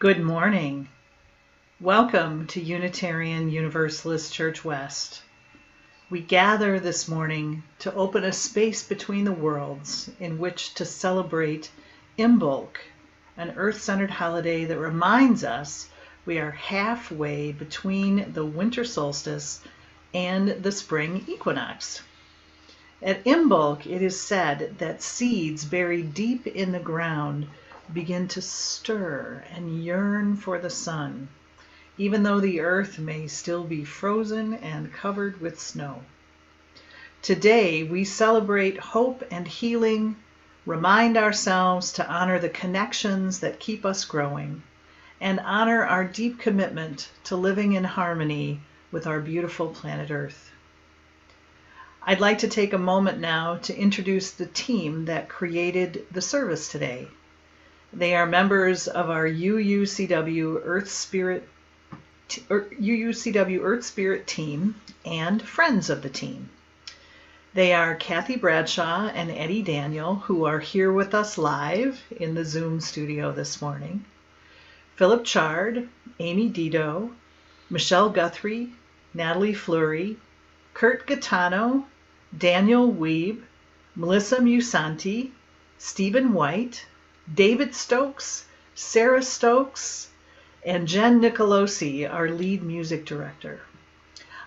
Good morning. Welcome to Unitarian Universalist Church West. We gather this morning to open a space between the worlds in which to celebrate Imbolc, an earth-centered holiday that reminds us we are halfway between the winter solstice and the spring equinox. At Imbolc, it is said that seeds buried deep in the ground begin to stir and yearn for the sun, even though the earth may still be frozen and covered with snow. Today, we celebrate hope and healing, remind ourselves to honor the connections that keep us growing, and honor our deep commitment to living in harmony with our beautiful planet Earth. I'd like to take a moment now to introduce the team that created the service today. They are members of our UUCW EarthSpirit team and friends of the team. They are Kathy Bradshaw and Eddie Daniel, who are here with us live in the Zoom studio this morning. Philip Chard, Amy Dido, Michelle Guthrie, Natalie Fleury, Kurt Gattano, Daniel Weeb, Melissa Musanti, Stephen White, David Stokes, Sarah Stokes, and Jen Nicolosi, our lead music director.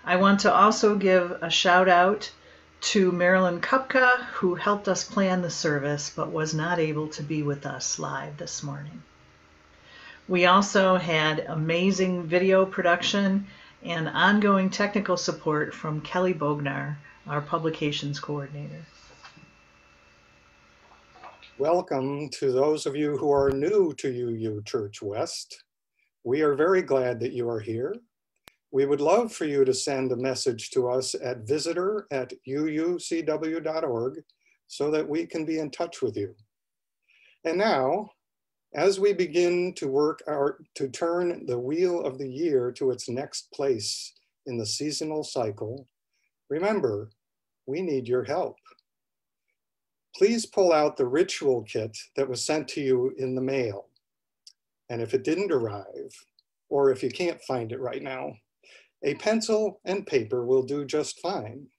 I want to also give a shout out to Marilyn Kupka, who helped us plan the service but was not able to be with us live this morning. We also had amazing video production and ongoing technical support from Kelly Bognar, our publications coordinator. Welcome to those of you who are new to UU Church West. We are very glad that you are here. We would love for you to send a message to us at visitor@uucw.org so that we can be in touch with you. And now, as we begin to to turn the wheel of the year to its next place in the seasonal cycle, remember, we need your help. Please pull out the ritual kit that was sent to you in the mail. And if it didn't arrive, or if you can't find it right now, a pencil and paper will do just fine.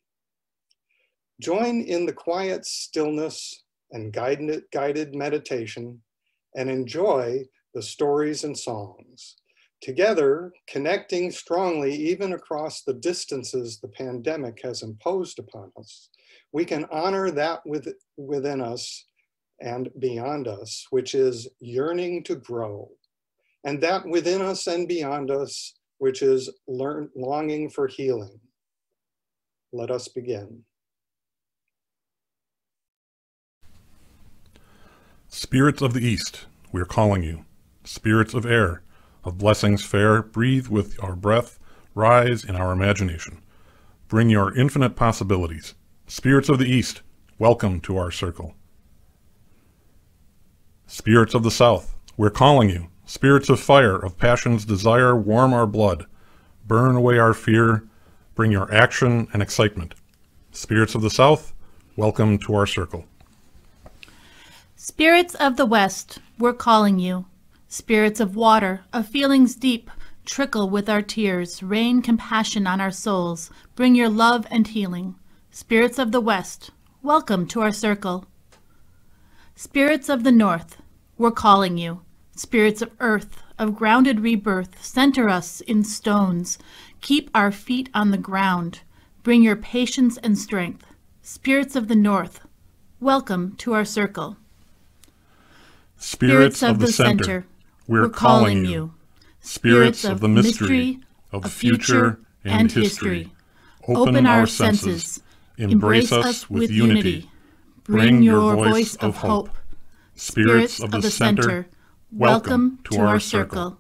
Join in the quiet stillness and guided meditation and enjoy the stories and songs. Together, connecting strongly even across the distances the pandemic has imposed upon us, we can honor that within us and beyond us, which is yearning to grow, and that within us and beyond us, which is longing for healing. Let us begin. Spirits of the East, we are calling you. Spirits of air, of blessings fair, breathe with our breath, rise in our imagination. Bring your infinite possibilities. Spirits of the East, welcome to our circle. Spirits of the South, we're calling you. Spirits of fire, of passion's desire, warm our blood. Burn away our fear, bring your action and excitement. Spirits of the South, welcome to our circle. Spirits of the West, we're calling you. Spirits of water, of feelings deep, trickle with our tears, rain compassion on our souls, bring your love and healing. Spirits of the West, welcome to our circle. Spirits of the North, we're calling you. Spirits of earth, of grounded rebirth, center us in stones. Keep our feet on the ground. Bring your patience and strength. Spirits of the North, welcome to our circle. Spirits of the Center, we're calling you. Spirits of the mystery, of future and history, open our senses. Embrace us with unity. Bring your voice of hope. Spirits of the Center, welcome to our circle.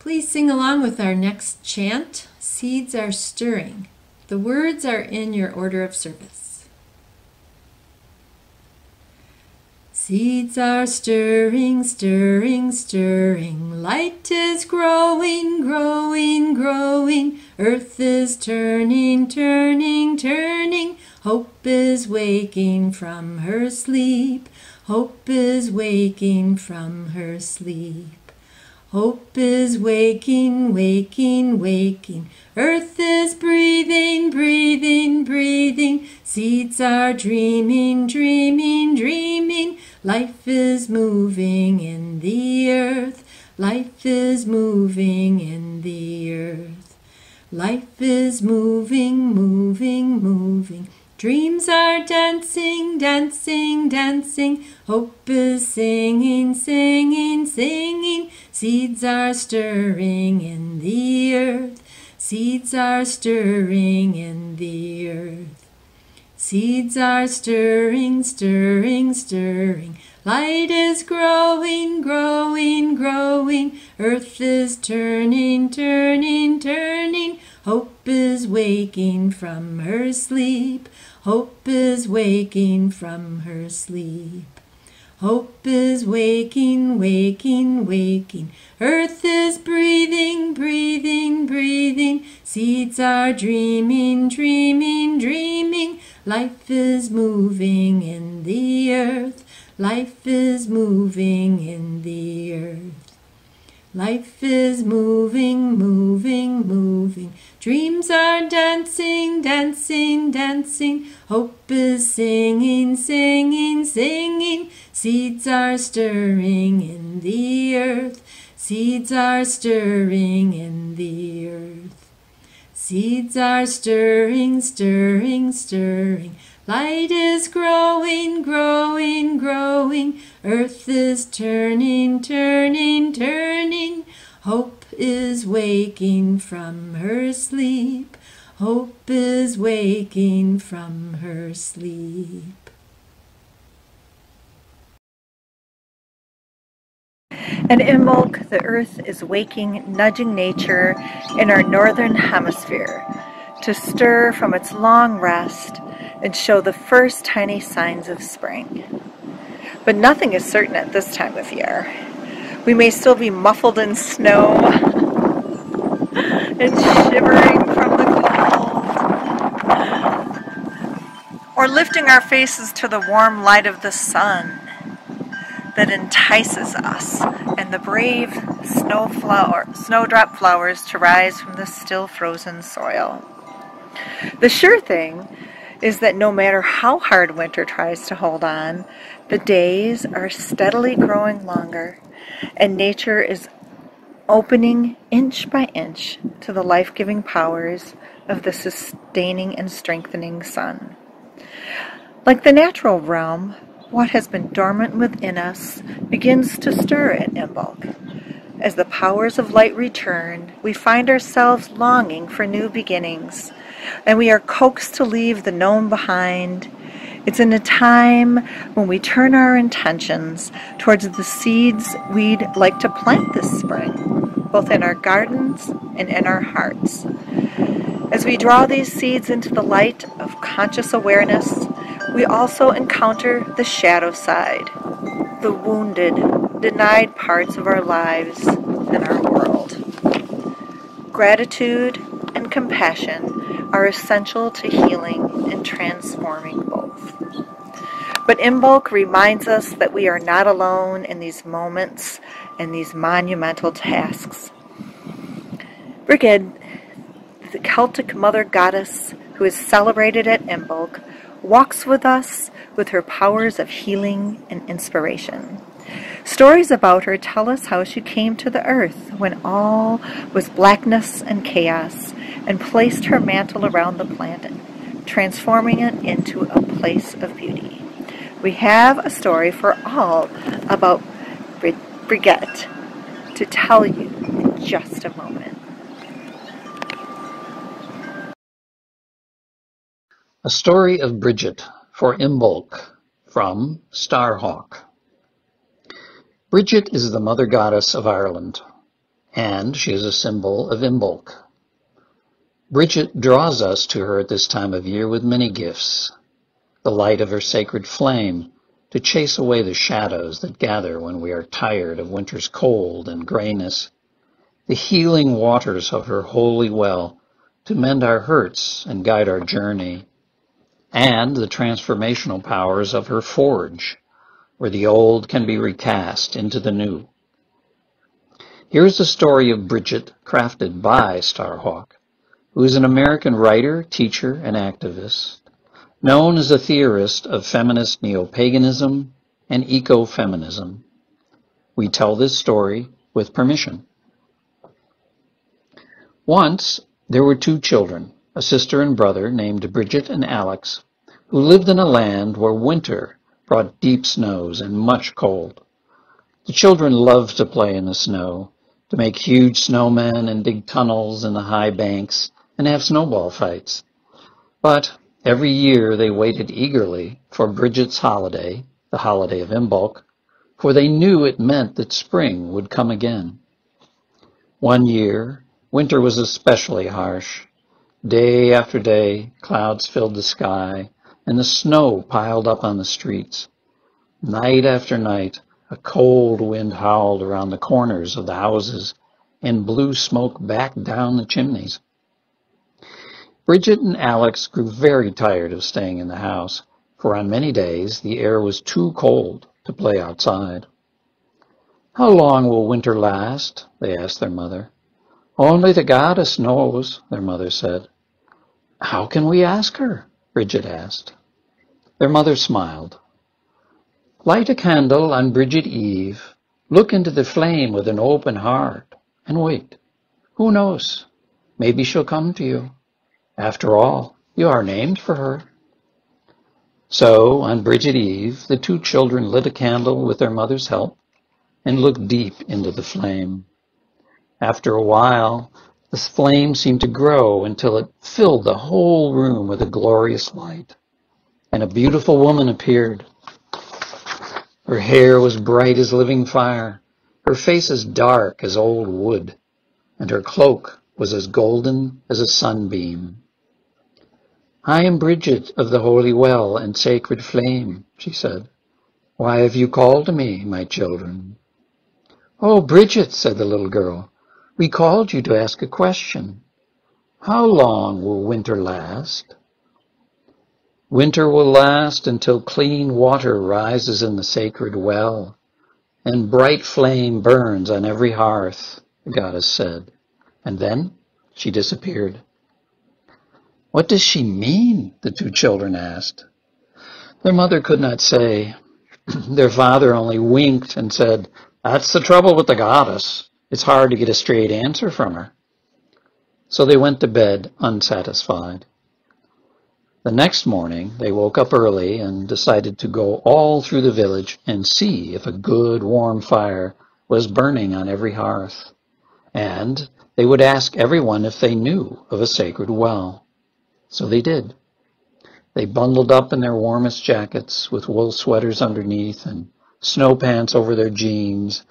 Please sing along with our next chant, Seeds Are Stirring. The words are in your order of service. Seeds are stirring, stirring, stirring. Light is growing, growing, growing. Earth is turning, turning, turning. Hope is waking from her sleep. Hope is waking from her sleep. Hope is waking, waking, waking. Earth is breathing, breathing, breathing. Seeds are dreaming, dreaming, dreaming. Life is moving in the earth. Life is moving in the earth. Life is moving, moving, moving. Dreams are dancing, dancing, dancing. Hope is singing, singing, singing. Seeds are stirring in the earth. Seeds are stirring in the earth. Seeds are stirring, stirring, stirring. Light is growing, growing, growing. Earth is turning, turning, turning. Hope is waking from her sleep. Hope is waking from her sleep. Hope is waking, waking, waking. Earth is breathing, breathing, breathing. Seeds are dreaming, dreaming, dreaming. Life is moving in the earth. Life is moving in the earth. Life is moving, moving, moving. Dreams are dancing, dancing, dancing. Hope is singing, singing, singing. Seeds are stirring in the earth. Seeds are stirring in the earth. Seeds are stirring, stirring, stirring. Light is growing, growing, growing. Earth is turning, turning, turning. Hope is waking from her sleep. Hope is waking from her sleep. And Imbolc, the earth is waking, nudging nature in our northern hemisphere to stir from its long rest and show the first tiny signs of spring. But nothing is certain at this time of year. We may still be muffled in snow and shivering from the cold, or lifting our faces to the warm light of the sun that entices us and the brave snowdrop flowers to rise from the still frozen soil. The sure thing is that no matter how hard winter tries to hold on, the days are steadily growing longer, and nature is opening inch by inch to the life-giving powers of the sustaining and strengthening sun. Like the natural realm, what has been dormant within us begins to stir at Imbolc. As the powers of light return, we find ourselves longing for new beginnings, and we are coaxed to leave the known behind. It's in a time when we turn our intentions towards the seeds we'd like to plant this spring, both in our gardens and in our hearts. As we draw these seeds into the light of conscious awareness, we also encounter the shadow side, the wounded, denied parts of our lives and our world. Gratitude and compassion are essential to healing and transforming both. But Imbolc reminds us that we are not alone in these moments and these monumental tasks. Brigit, the Celtic mother goddess who is celebrated at Imbolc, walks with us with her powers of healing and inspiration. Stories about her tell us how she came to the earth when all was blackness and chaos, and placed her mantle around the planet, transforming it into a place of beauty. We have a story for all about Brigit to tell you in just a moment. A Story of Brigit for Imbolc from Starhawk. Brigit is the mother goddess of Ireland. and she is a symbol of Imbolc. Brigit draws us to her at this time of year with many gifts. The light of her sacred flame to chase away the shadows that gather when we are tired of winter's cold and grayness. The healing waters of her holy well to mend our hurts and guide our journey. And the transformational powers of her forge, where the old can be recast into the new. Here's the story of Brigit, crafted by Starhawk, who is an American writer, teacher, and activist, known as a theorist of feminist neo-paganism and ecofeminism. We tell this story with permission. Once, there were two children, a sister and brother named Brigit and Alex, who lived in a land where winter brought deep snows and much cold. The children loved to play in the snow, to make huge snowmen and dig tunnels in the high banks and have snowball fights. But every year they waited eagerly for Brigit's holiday, the holiday of Imbolc, for they knew it meant that spring would come again. One year, winter was especially harsh. Day after day, clouds filled the sky, and the snow piled up on the streets. Night after night, a cold wind howled around the corners of the houses and blew smoke back down the chimneys. Brigit and Alex grew very tired of staying in the house, for on many days the air was too cold to play outside. "How long will winter last?" they asked their mother. "Only the goddess knows," their mother said. "How can we ask her?" Brigit asked. Their mother smiled. "Light a candle on Brigit Eve, look into the flame with an open heart, and wait. Who knows? Maybe she'll come to you. After all, you are named for her." So, on Brigit Eve, the two children lit a candle with their mother's help and looked deep into the flame. After a while, the flame seemed to grow until it filled the whole room with a glorious light, and a beautiful woman appeared. Her hair was bright as living fire, her face as dark as old wood, and her cloak was as golden as a sunbeam. "I am Brigit of the Holy Well and Sacred Flame," she said. "Why have you called me, my children?" "Oh, Brigit," said the little girl, "we called you to ask a question. How long will winter last?" "Winter will last until clean water rises in the sacred well, and bright flame burns on every hearth," the goddess said. And then she disappeared. "What does she mean?" the two children asked. Their mother could not say. Their father only winked and said, "That's the trouble with the goddess. It's hard to get a straight answer from her." So they went to bed unsatisfied. The next morning, they woke up early and decided to go all through the village and see if a good warm fire was burning on every hearth. And they would ask everyone if they knew of a sacred well. So they did. They bundled up in their warmest jackets with wool sweaters underneath and snow pants over their jeans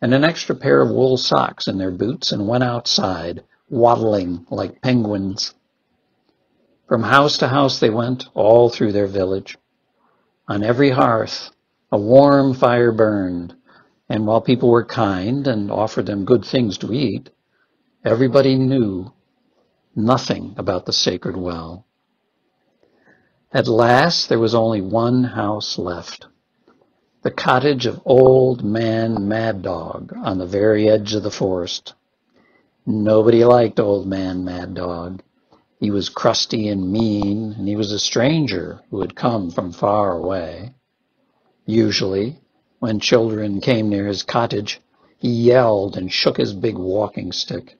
and an extra pair of wool socks in their boots and went outside, waddling like penguins. From house to house they went, all through their village. On every hearth, a warm fire burned, and while people were kind and offered them good things to eat, everybody knew nothing about the sacred well. At last, there was only one house left, the cottage of Old Man Mad Dog on the very edge of the forest. Nobody liked Old Man Mad Dog. He was crusty and mean, and he was a stranger who had come from far away. Usually, when children came near his cottage, he yelled and shook his big walking stick.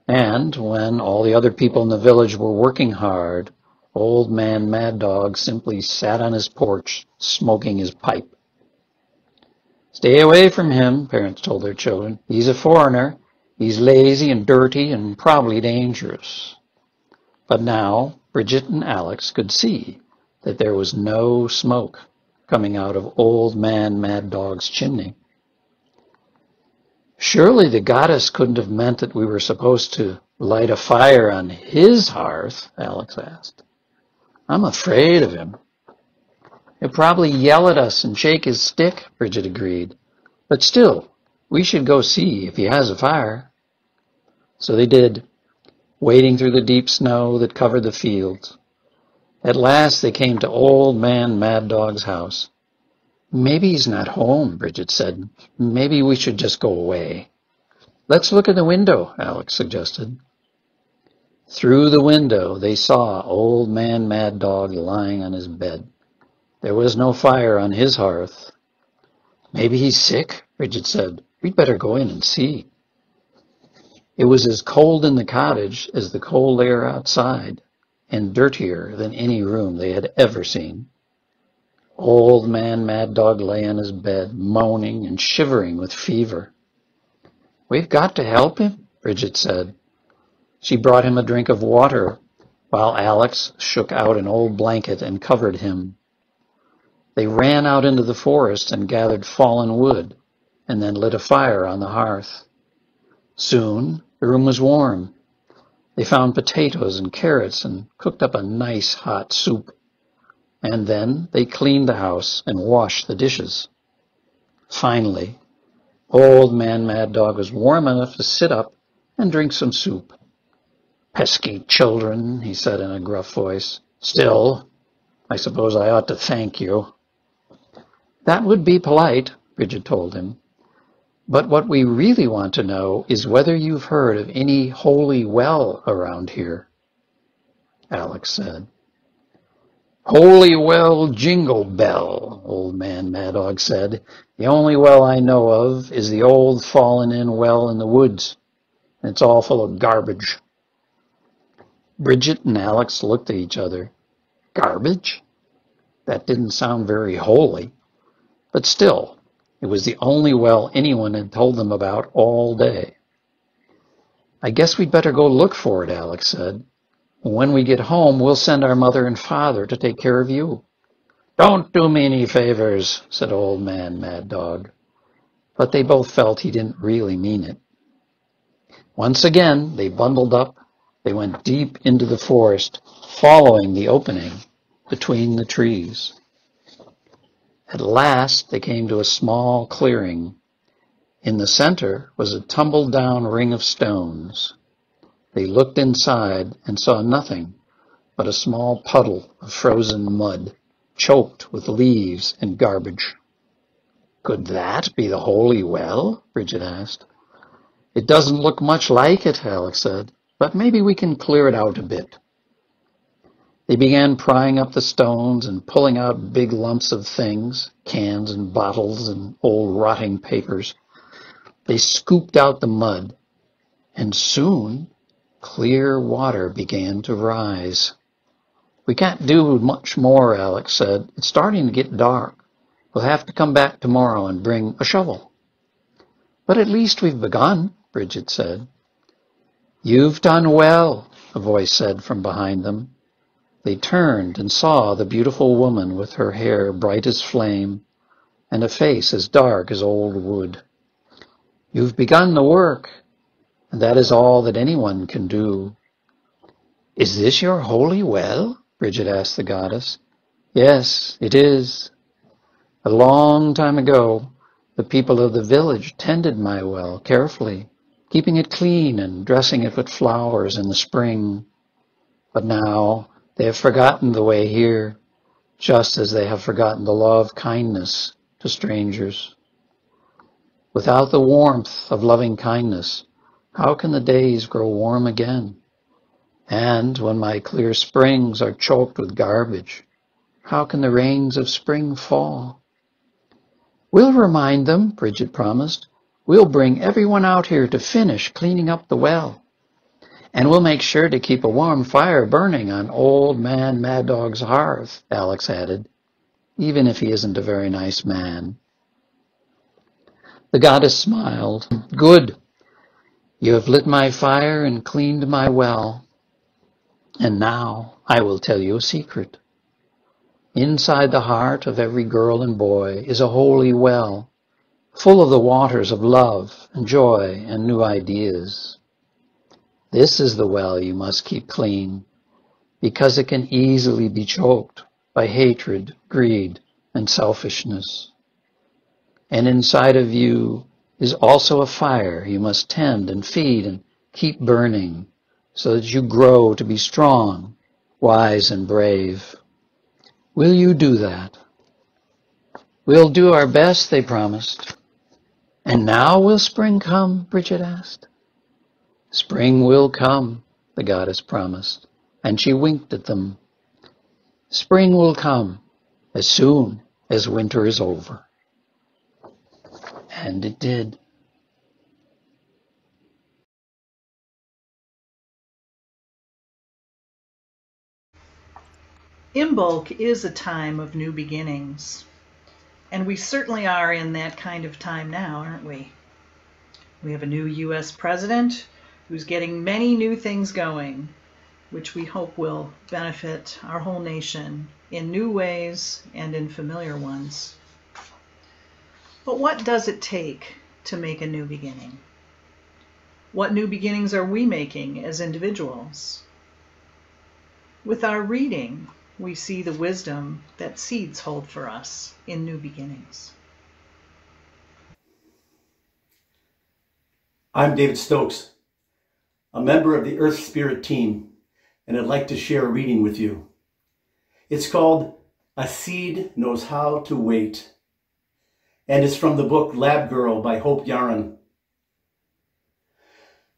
And when all the other people in the village were working hard, Old Man Mad Dog simply sat on his porch, smoking his pipe. "Stay away from him," parents told their children. "He's a foreigner. He's lazy and dirty and probably dangerous." But now Brigit and Alex could see that there was no smoke coming out of Old Man Mad Dog's chimney. Surely the goddess couldn't have meant that we were supposed to light a fire on his hearth, Alex asked. I'm afraid of him. He'll probably yell at us and shake his stick, Brigit agreed. But still, we should go see if he has a fire. So they did, wading through the deep snow that covered the fields. At last they came to Old Man Mad Dog's house. Maybe he's not home, Brigit said. Maybe we should just go away. Let's look in the window, Alex suggested. Through the window they saw Old Man Mad Dog lying on his bed. There was no fire on his hearth. Maybe he's sick, Brigit said. We'd better go in and see. It was as cold in the cottage as the cold air outside, and dirtier than any room they had ever seen. Old Man Mad Dog lay on his bed, moaning and shivering with fever. We've got to help him, Brigit said. She brought him a drink of water, while Alex shook out an old blanket and covered him. They ran out into the forest and gathered fallen wood, and then lit a fire on the hearth. Soon the room was warm. They found potatoes and carrots and cooked up a nice hot soup. And then they cleaned the house and washed the dishes. Finally, Old Man Mad Dog was warm enough to sit up and drink some soup. Pesky children, he said in a gruff voice. Still, I suppose I ought to thank you. That would be polite, Brigit told him. But what we really want to know is whether you've heard of any holy well around here, Alex said. Holy well, Jingle Bell, Old Man Mad Dog said. The only well I know of is the old fallen-in well in the woods. It's all full of garbage. Brigit and Alex looked at each other. Garbage? That didn't sound very holy. But still, it was the only well anyone had told them about all day. I guess we'd better go look for it, Alex said. When we get home, we'll send our mother and father to take care of you. Don't do me any favors, said Old Man Mad Dog. But they both felt he didn't really mean it. Once again, they bundled up. They went deep into the forest, following the opening between the trees. At last, they came to a small clearing. In the center was a tumbled-down ring of stones. They looked inside and saw nothing but a small puddle of frozen mud, choked with leaves and garbage. Could that be the holy well? Brigit asked. It doesn't look much like it, Alex said, but maybe we can clear it out a bit. They began prying up the stones and pulling out big lumps of things, cans and bottles and old rotting papers. They scooped out the mud, and soon clear water began to rise. We can't do much more, Alex said. It's starting to get dark. We'll have to come back tomorrow and bring a shovel. But at least we've begun, Brigit said. You've done well, a voice said from behind them. They turned and saw the beautiful woman with her hair bright as flame and a face as dark as old wood. You've begun the work, and that is all that anyone can do. Is this your holy well? Brigit asked the goddess. Yes, it is. A long time ago, the people of the village tended my well carefully, keeping it clean and dressing it with flowers in the spring. But now they have forgotten the way here, just as they have forgotten the law of kindness to strangers. Without the warmth of loving kindness, how can the days grow warm again? And when my clear springs are choked with garbage, how can the rains of spring fall? We'll remind them, Brigit promised. We'll bring everyone out here to finish cleaning up the well. And we'll make sure to keep a warm fire burning on Old Man Mad Dog's hearth, Alex added, even if he isn't a very nice man. The goddess smiled. Good. You have lit my fire and cleaned my well. And now I will tell you a secret. Inside the heart of every girl and boy is a holy well, full of the waters of love and joy and new ideas. This is the well you must keep clean, because it can easily be choked by hatred, greed, and selfishness. And inside of you is also a fire you must tend and feed and keep burning, so that you grow to be strong, wise, and brave. Will you do that? We'll do our best, they promised. And now will spring come? Brigit asked. Spring will come, the goddess promised, and she winked at them. Spring will come as soon as winter is over. And it did. Imbolc is a time of new beginnings. And we certainly are in that kind of time now, aren't we? We have a new U.S. president who's getting many new things going, which we hope will benefit our whole nation in new ways and in familiar ones. But what does it take to make a new beginning? What new beginnings are we making as individuals? With our reading, we see the wisdom that seeds hold for us in new beginnings. I'm David Stokes, a member of the EarthSpirit team, and I'd like to share a reading with you. It's called A Seed Knows How to Wait, and it's from the book Lab Girl by Hope Yaron.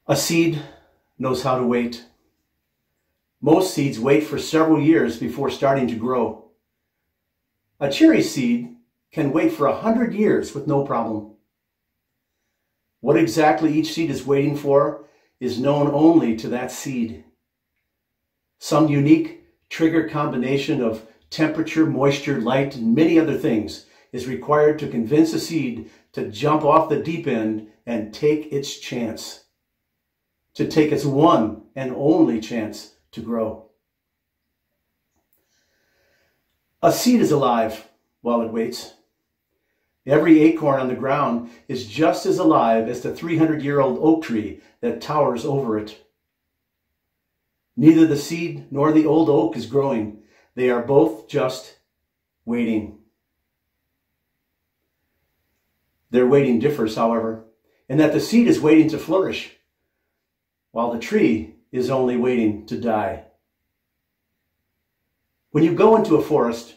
A seed knows how to wait. Most seeds wait for several years before starting to grow. A cherry seed can wait for 100 years with no problem. What exactly each seed is waiting for is known only to that seed. Some unique trigger combination of temperature, moisture, light, and many other things is required to convince a seed to jump off the deep end and take its chance, to take its one and only chance to grow. A seed is alive while it waits. Every acorn on the ground is just as alive as the 300-year-old oak tree that towers over it. Neither the seed nor the old oak is growing. They are both just waiting. Their waiting differs, however, in that the seed is waiting to flourish, while the tree is only waiting to die. When you go into a forest,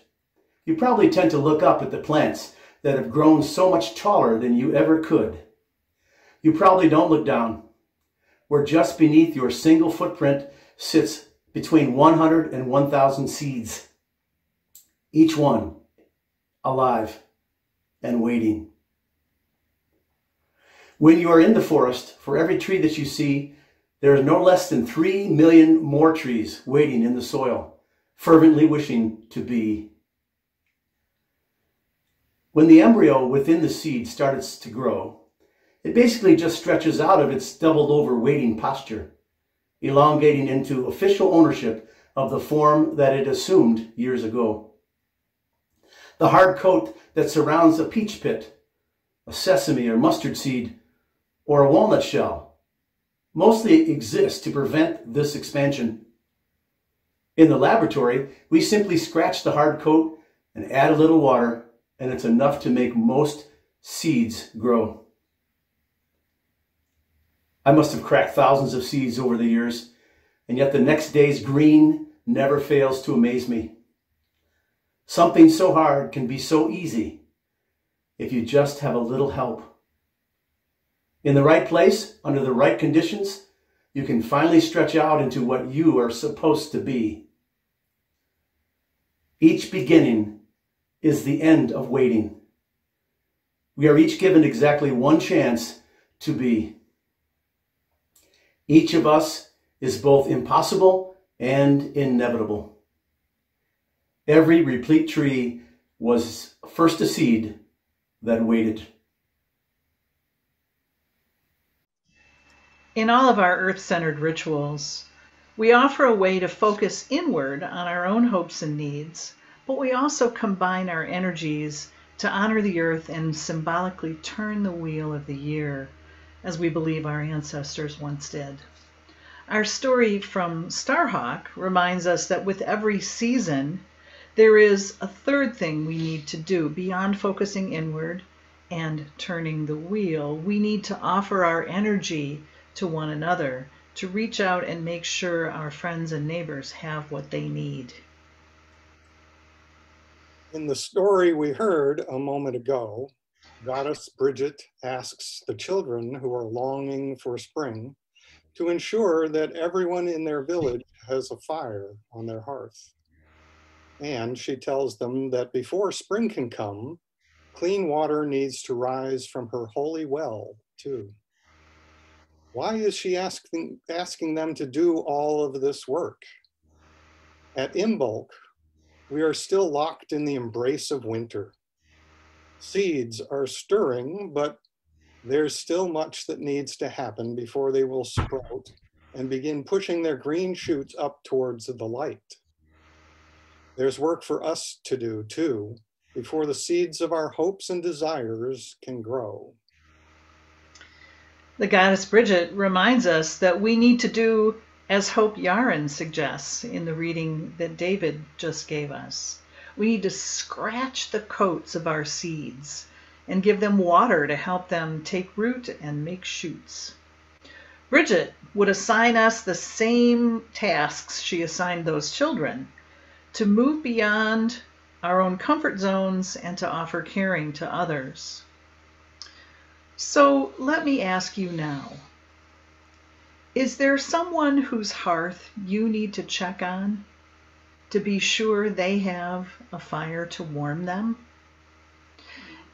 you probably tend to look up at the plants that have grown so much taller than you ever could. You probably don't look down, where just beneath your single footprint sits between 100 and 1,000 seeds, each one alive and waiting. When you are in the forest, for every tree that you see, there is no less than 3 million more trees waiting in the soil, fervently wishing to be. When the embryo within the seed starts to grow, it basically just stretches out of its doubled over waiting posture, elongating into official ownership of the form that it assumed years ago. The hard coat that surrounds a peach pit, a sesame or mustard seed, or a walnut shell mostly exists to prevent this expansion. In the laboratory, we simply scratch the hard coat and add a little water, and it's enough to make most seeds grow. I must have cracked thousands of seeds over the years, and yet the next day's green never fails to amaze me. Something so hard can be so easy if you just have a little help. In the right place, under the right conditions, you can finally stretch out into what you are supposed to be. Each beginning is the end of waiting. We are each given exactly one chance to be. Each of us is both impossible and inevitable. Every replete tree was first a seed that waited. In all of our earth-centered rituals, we offer a way to focus inward on our own hopes and needs, but we also combine our energies to honor the earth and symbolically turn the wheel of the year, as we believe our ancestors once did. Our story from Starhawk reminds us that with every season, there is a third thing we need to do beyond focusing inward and turning the wheel. We need to offer our energy to one another, to reach out and make sure our friends and neighbors have what they need. In the story we heard a moment ago, Goddess Brigit asks the children who are longing for spring to ensure that everyone in their village has a fire on their hearth. And she tells them that before spring can come, clean water needs to rise from her holy well, too. Why is she asking them to do all of this work? At Imbolc, we are still locked in the embrace of winter. Seeds are stirring, but there's still much that needs to happen before they will sprout and begin pushing their green shoots up towards the light. There's work for us to do too, before the seeds of our hopes and desires can grow. The goddess Brigit reminds us that we need to do as Hope Yaren suggests in the reading that David just gave us. We need to scratch the coats of our seeds and give them water to help them take root and make shoots. Brigit would assign us the same tasks she assigned those children, to move beyond our own comfort zones and to offer caring to others. So let me ask you now, is there someone whose hearth you need to check on to be sure they have a fire to warm them?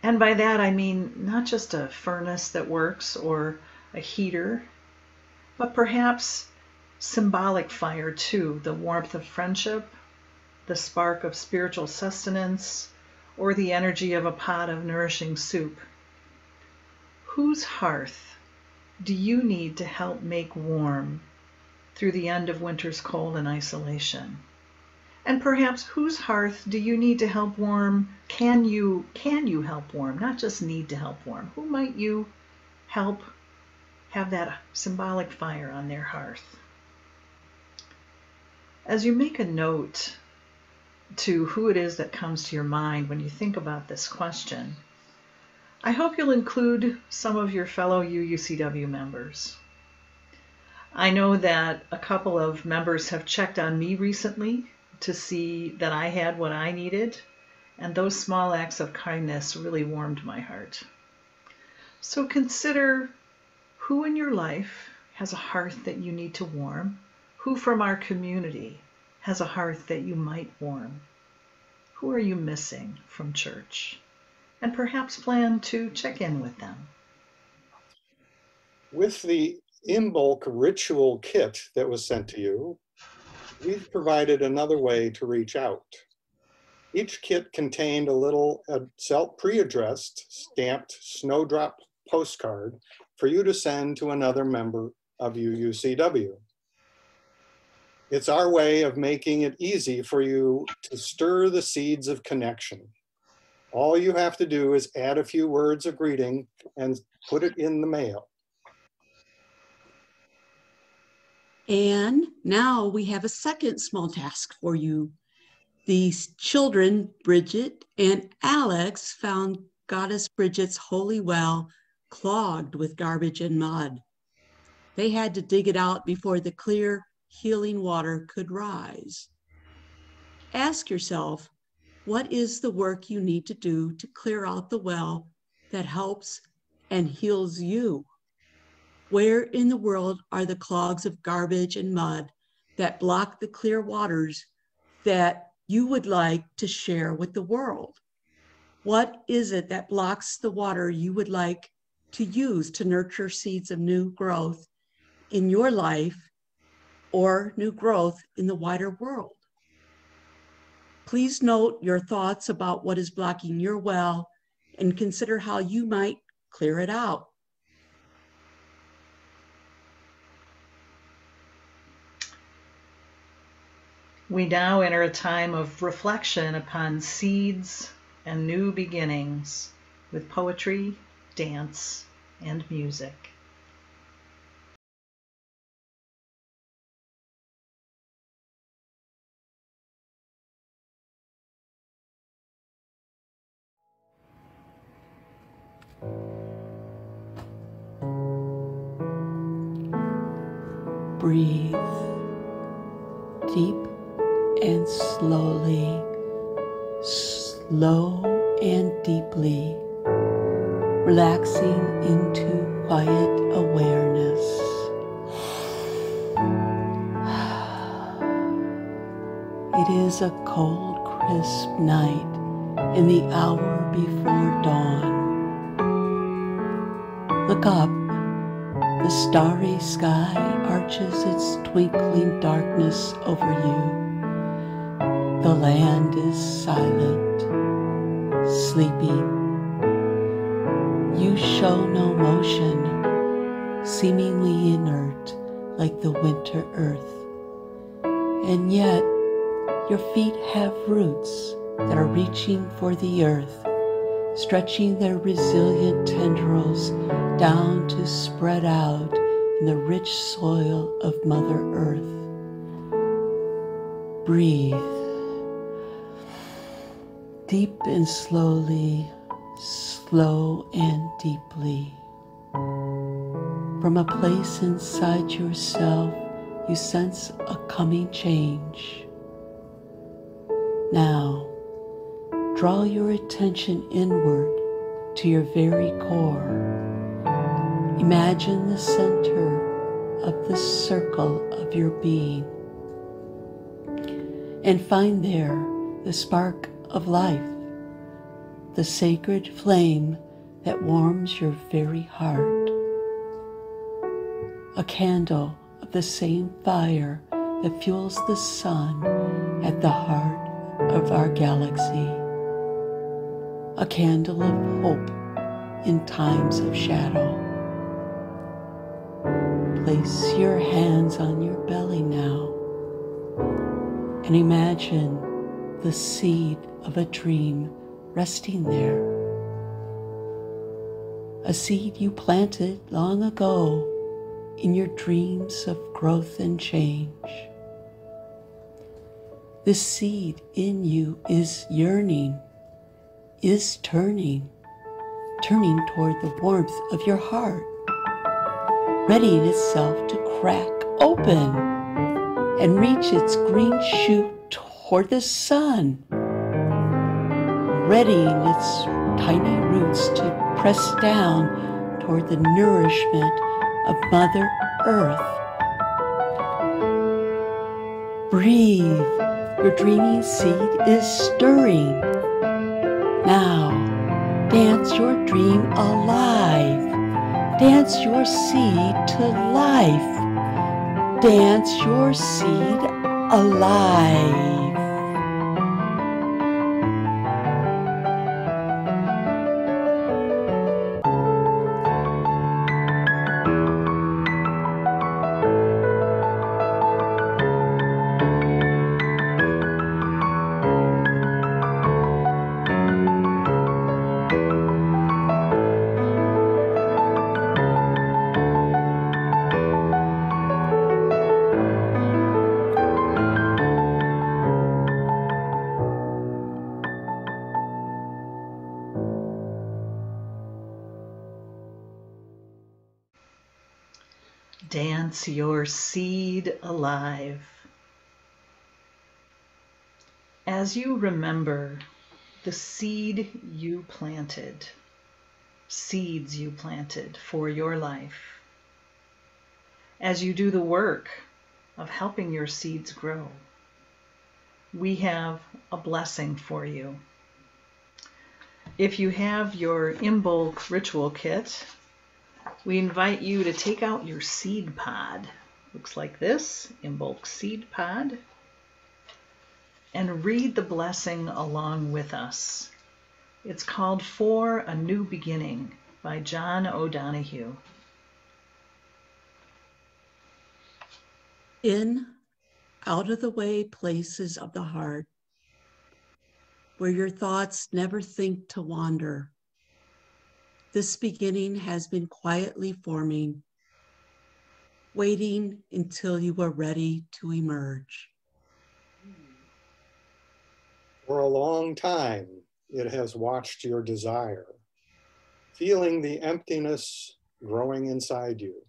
And by that I mean not just a furnace that works or a heater, but perhaps symbolic fire too, the warmth of friendship, the spark of spiritual sustenance, or the energy of a pot of nourishing soup. Whose hearth do you need to help make warm through the end of winter's cold and isolation? And perhaps whose hearth do you need to help warm? Can you help warm? Not just need to help warm. Who might you help have that symbolic fire on their hearth? As you make a note to who it is that comes to your mind when you think about this question, I hope you'll include some of your fellow UUCW members. I know that a couple of members have checked on me recently to see that I had what I needed, and those small acts of kindness really warmed my heart. So consider who in your life has a hearth that you need to warm, who from our community has a hearth that you might warm. Who are you missing from church? And perhaps plan to check in with them. With the Imbolc ritual kit that was sent to you, we've provided another way to reach out. Each kit contained a little pre-addressed, stamped snowdrop postcard for you to send to another member of UUCW. It's our way of making it easy for you to stir the seeds of connection. All you have to do is add a few words of greeting and put it in the mail. And now we have a second small task for you. These children, Brigit and Alex, found Goddess Brigit's holy well clogged with garbage and mud. They had to dig it out before the clear, healing water could rise. Ask yourself, what is the work you need to do to clear out the well that helps and heals you? Where in the world are the clogs of garbage and mud that block the clear waters that you would like to share with the world? What is it that blocks the water you would like to use to nurture seeds of new growth in your life or new growth in the wider world? Please note your thoughts about what is blocking your well and consider how you might clear it out. We now enter a time of reflection upon seeds and new beginnings with poetry, dance, and music. Breathe deep and slowly, slow and deeply, relaxing into quiet awareness. It is a cold, crisp night in the hour before dawn. Look up. The starry sky arches its twinkling darkness over you. The land is silent, sleeping. You show no motion, seemingly inert like the winter earth. And yet, your feet have roots that are reaching for the earth, stretching their resilient tendrils down to spread out in the rich soil of Mother Earth. Breathe deep and slowly, slow and deeply. From a place inside yourself, you sense a coming change. Now, draw your attention inward to your very core. Imagine the center of the circle of your being and find there the spark of life, the sacred flame that warms your very heart, a candle of the same fire that fuels the sun at the heart of our galaxy, a candle of hope in times of shadow. Place your hands on your belly now and imagine the seed of a dream resting there. A seed you planted long ago in your dreams of growth and change. This seed in you is yearning, is turning toward the warmth of your heart, readying itself to crack open and reach its green shoot toward the sun, readying its tiny roots to press down toward the nourishment of Mother Earth. Breathe. Your dreaming seed is stirring. Now, dance your dream alive. Dance your seed to life. Dance your seed alive. Dance your seed alive. As you remember the seeds you planted for your life, as you do the work of helping your seeds grow, we have a blessing for you. If you have your Imbolc ritual kit, we invite you to take out your seed pod. Looks like this, Imbolc seed pod, and read the blessing along with us. It's called For a New Beginning by John O'Donohue. In out of the way places of the heart, where your thoughts never think to wander. This beginning has been quietly forming, waiting until you are ready to emerge. For a long time, it has watched your desire, feeling the emptiness growing inside you,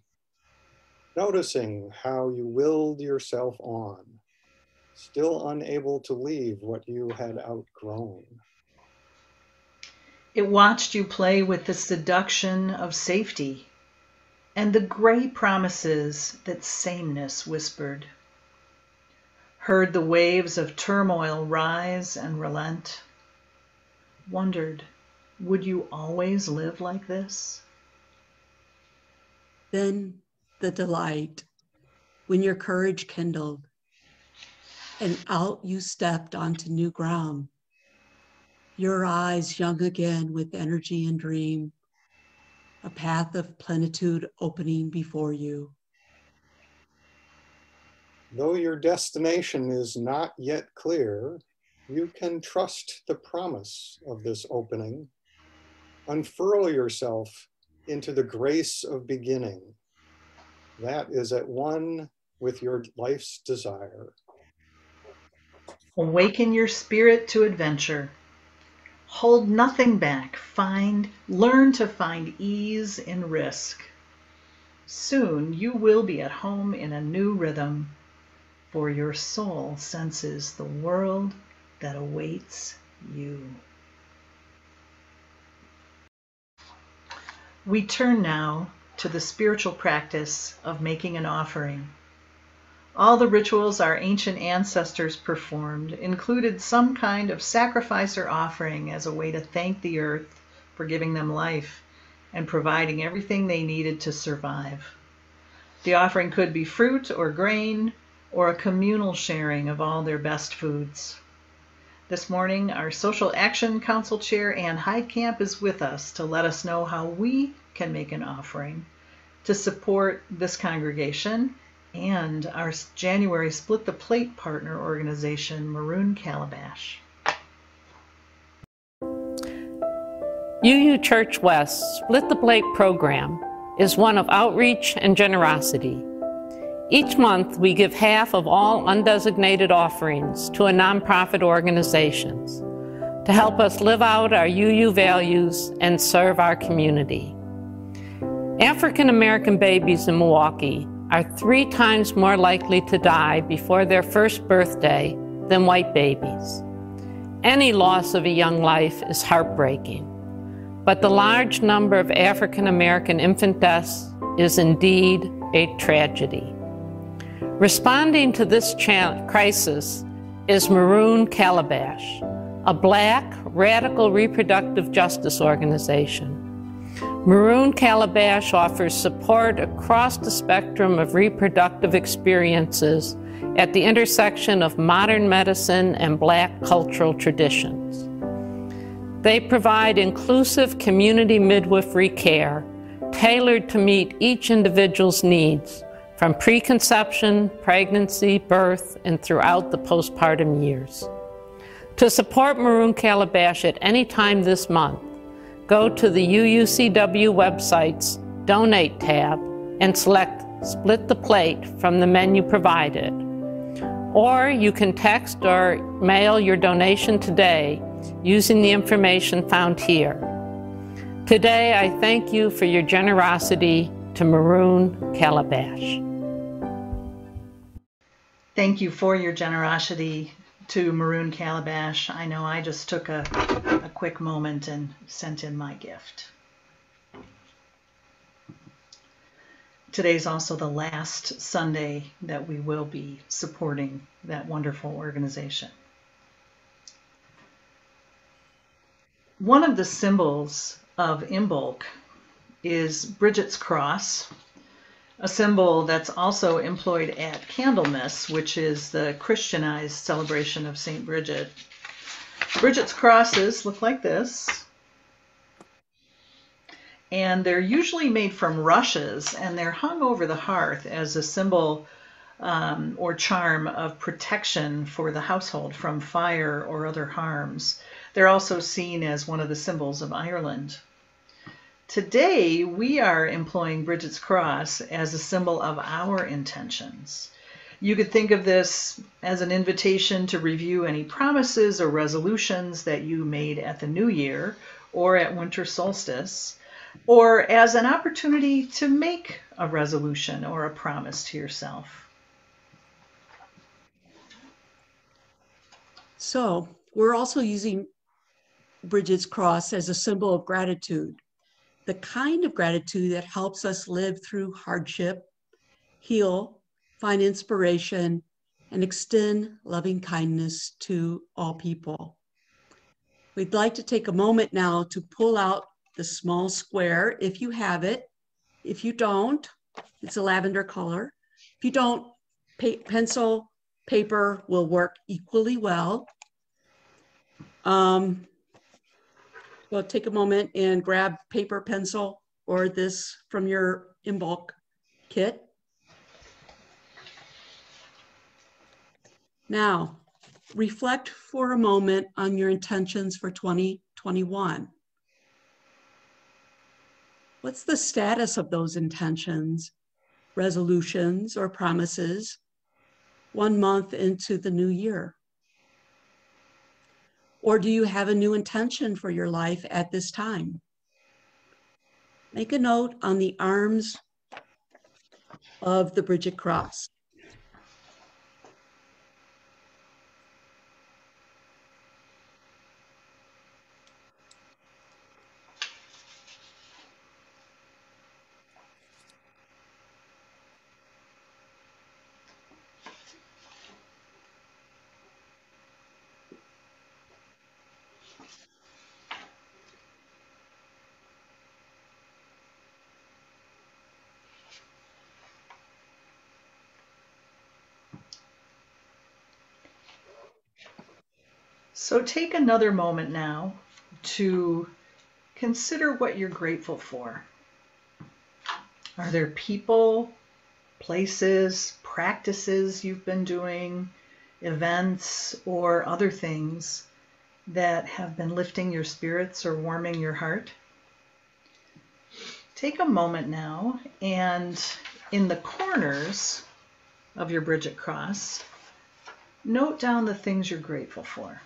noticing how you willed yourself on, still unable to leave what you had outgrown. It watched you play with the seduction of safety and the gray promises that sameness whispered. Heard the waves of turmoil rise and relent. Wondered, would you always live like this? Then the delight, when your courage kindled, and out you stepped onto new ground, your eyes young again with energy and dream, a path of plenitude opening before you. Though your destination is not yet clear, you can trust the promise of this opening. Unfurl yourself into the grace of beginning. That is at one with your life's desire. Awaken your spirit to adventure. Hold nothing back. Learn to find ease in risk. Soon you will be at home in a new rhythm, for your soul senses the world that awaits you. We turn now to the spiritual practice of making an offering. All the rituals our ancient ancestors performed included some kind of sacrifice or offering as a way to thank the earth for giving them life and providing everything they needed to survive. The offering could be fruit or grain, or a communal sharing of all their best foods. This morning, our Social Action Council Chair, Ann Heidkamp, is with us to let us know how we can make an offering to support this congregation and our January Split the Plate partner organization, Maroon Calabash. UU Church West Split the Plate program is one of outreach and generosity. Each month, we give half of all undesignated offerings to a nonprofit organizations to help us live out our UU values and serve our community. African American babies in Milwaukee are 3 times more likely to die before their first birthday than white babies. Any loss of a young life is heartbreaking, but the large number of African American infant deaths is indeed a tragedy. Responding to this crisis is Maroon Calabash, a Black radical reproductive justice organization. Maroon Calabash offers support across the spectrum of reproductive experiences at the intersection of modern medicine and Black cultural traditions. They provide inclusive community midwifery care tailored to meet each individual's needs, from preconception, pregnancy, birth, and throughout the postpartum years. To support Maroon Calabash at any time this month, go to the UUCW website's Donate tab and select Split the Plate from the menu provided. Or you can text or mail your donation today using the information found here. Today, I thank you for your generosity to Maroon Calabash. Thank you for your generosity to Maroon Calabash. I know I just took a quick moment and sent in my gift. Today's also the last Sunday that we will be supporting that wonderful organization. One of the symbols of Imbolc is Brigit's cross, a symbol that's also employed at Candlemas, which is the Christianized celebration of St. Brigit. Brigit's crosses look like this, and they're usually made from rushes, and they're hung over the hearth as a symbol or charm of protection for the household from fire or other harms. They're also seen as one of the symbols of Ireland. Today, we are employing Brigit's cross as a symbol of our intentions. You could think of this as an invitation to review any promises or resolutions that you made at the new year or at winter solstice, or as an opportunity to make a resolution or a promise to yourself. So we're also using Brigit's cross as a symbol of gratitude, the kind of gratitude that helps us live through hardship, heal, find inspiration, and extend loving kindness to all people. We'd like to take a moment now to pull out the small square if you have it. If you don't, it's a lavender color. If you don't, pencil, paper will work equally well. Well, take a moment and grab paper, pencil, or this from your Imbolc kit. Now, reflect for a moment on your intentions for 2021. What's the status of those intentions, resolutions, or promises 1 month into the new year? Or do you have a new intention for your life at this time? Make a note on the arms of the Brigit cross. So take another moment now to consider what you're grateful for. Are there people, places, practices you've been doing, events, or other things that have been lifting your spirits or warming your heart? Take a moment now, and in the corners of your Brigit cross, note down the things you're grateful for.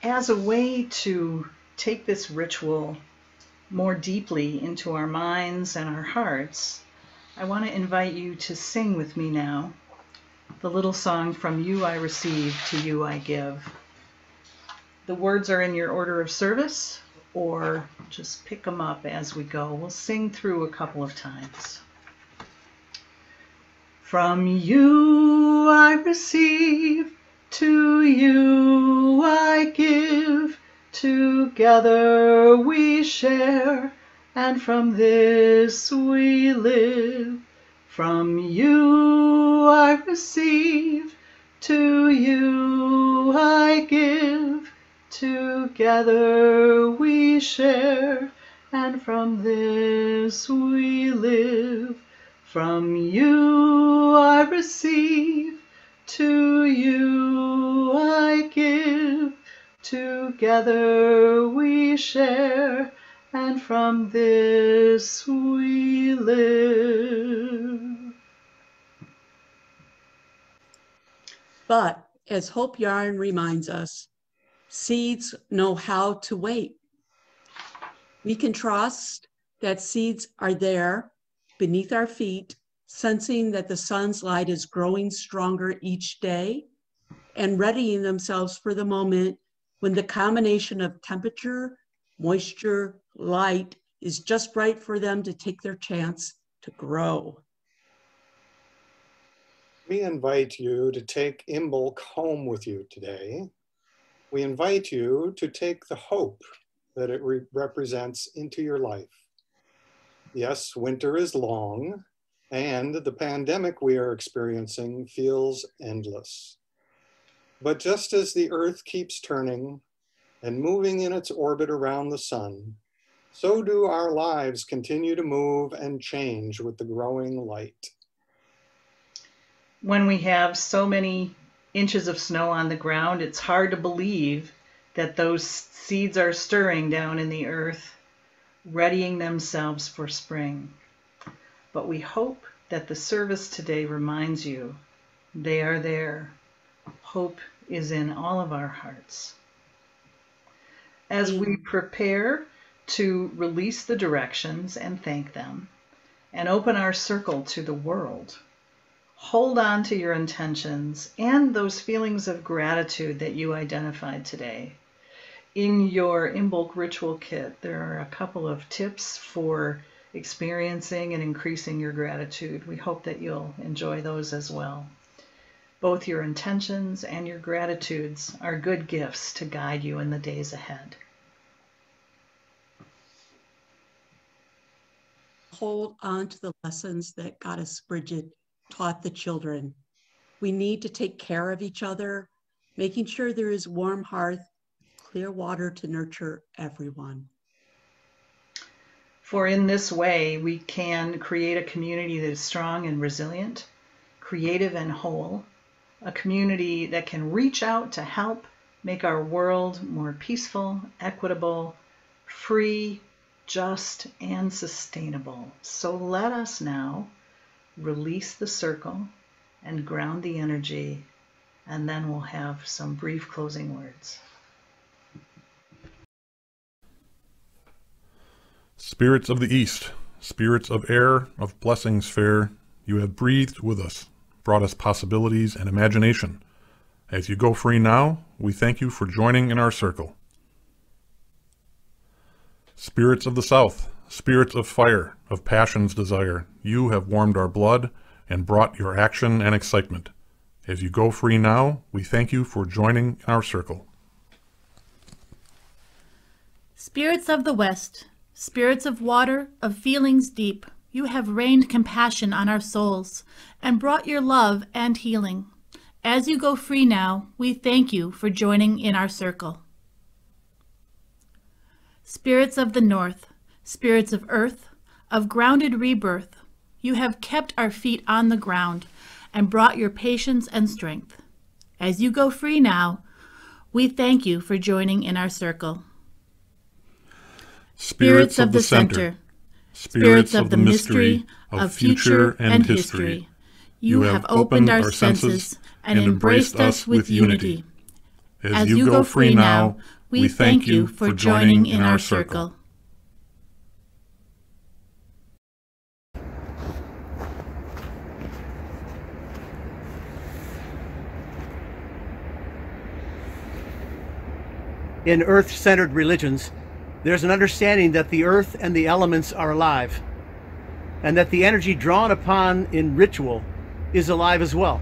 As a way to take this ritual more deeply into our minds and our hearts, I want to invite you to sing with me now the little song, From You I Receive, to You I Give. The words are in your order of service, or just pick them up as we go. We'll sing through a couple of times. From you I receive, to you I give, together we share, and from this we live. From you I receive, to you I give, together we share, and from this we live. From you I receive, to you I give, together we share, and from this we live. But as Hope Yarn reminds us, seeds know how to wait. We can trust that seeds are there beneath our feet, sensing that the sun's light is growing stronger each day and readying themselves for the moment when the combination of temperature, moisture, light is just right for them to take their chance to grow. We invite you to take Imbolc home with you today. We invite you to take the hope that it represents into your life. Yes, winter is long, and the pandemic we are experiencing feels endless. But just as the Earth keeps turning and moving in its orbit around the sun, so do our lives continue to move and change with the growing light. When we have so many inches of snow on the ground, it's hard to believe that those seeds are stirring down in the earth, readying themselves for spring. But we hope that the service today reminds you they are there. Hope is in all of our hearts. As we prepare to release the directions and thank them, and open our circle to the world, hold on to your intentions and those feelings of gratitude that you identified today. In your Imbolc ritual kit, there are a couple of tips for experiencing and increasing your gratitude. We hope that you'll enjoy those as well. Both your intentions and your gratitudes are good gifts to guide you in the days ahead. Hold on to the lessons that Goddess Brigit taught the children. We need to take care of each other, making sure there is warm hearth, clear water to nurture everyone. For in this way, we can create a community that is strong and resilient, creative and whole, a community that can reach out to help make our world more peaceful, equitable, free, just, and sustainable. So let us now release the circle and ground the energy, and then we'll have some brief closing words. Spirits of the East, spirits of air, of blessings fair, you have breathed with us, brought us possibilities and imagination. As you go free now, we thank you for joining in our circle. Spirits of the South, spirits of fire, of passion's desire, you have warmed our blood and brought your action and excitement. As you go free now, we thank you for joining in our circle. Spirits of the West, spirits of water, of feelings deep, you have rained compassion on our souls and brought your love and healing. As you go free now, we thank you for joining in our circle. Spirits of the North, spirits of earth, of grounded rebirth, you have kept our feet on the ground and brought your patience and strength. As you go free now, we thank you for joining in our circle. Spirits of the center, spirits of the mystery, of future and history, you have opened our senses and embraced us with unity. As you go free now, we thank you for joining in our circle. In earth-centered religions, there's an understanding that the earth and the elements are alive, and that the energy drawn upon in ritual is alive as well.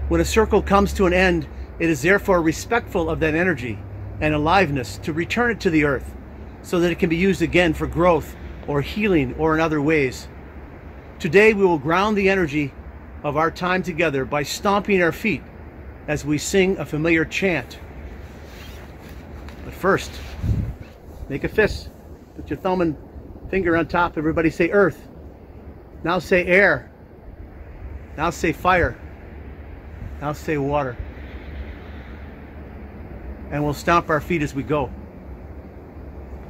When a circle comes to an end, it is therefore respectful of that energy and aliveness to return it to the earth so that it can be used again for growth or healing or in other ways. Today we will ground the energy of our time together by stomping our feet as we sing a familiar chant. But first, make a fist. Put your thumb and finger on top. Everybody say earth. Now say air. Now say fire. Now say water. And we'll stomp our feet as we go.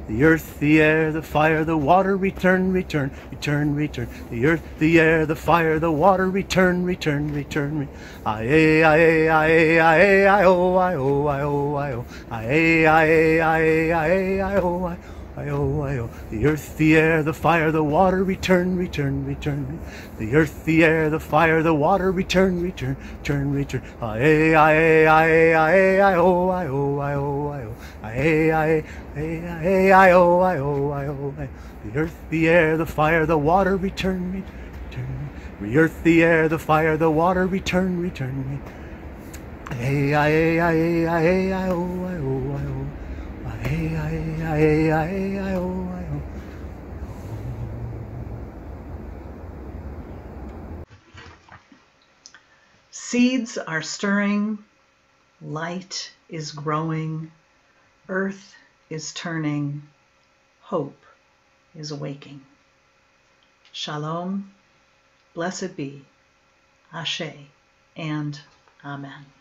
The earth, the air, the fire, the water, return, return, return, return. The earth, the air, the fire, the water, return, return, return. Aye, aye, aye, aye, aye, oh, aye, oh, aye, oh, aye, oh. Aye, aye, aye, aye, aye, oh, aye. I-O. The earth, the air, the fire, the water, return, return, return. The earth, the air, the fire, the water, return, return, return, return. I-A, I-A, I-A, I-A, I-O, I-O, I-O, I-O. I-A, I-A, I-A, I-O, I-O, I-O. The earth, the air, the fire, the water, return, return. The earth, the air, the fire, the water, return, return. I-A, I-A, I-A, I-A, I-O, I-O, I-O. I-A, I-A, I-A, I-A, I-O, I-O. Seeds are stirring, light is growing, earth is turning, hope is awaking. Shalom, blessed be, Ashe, and Amen.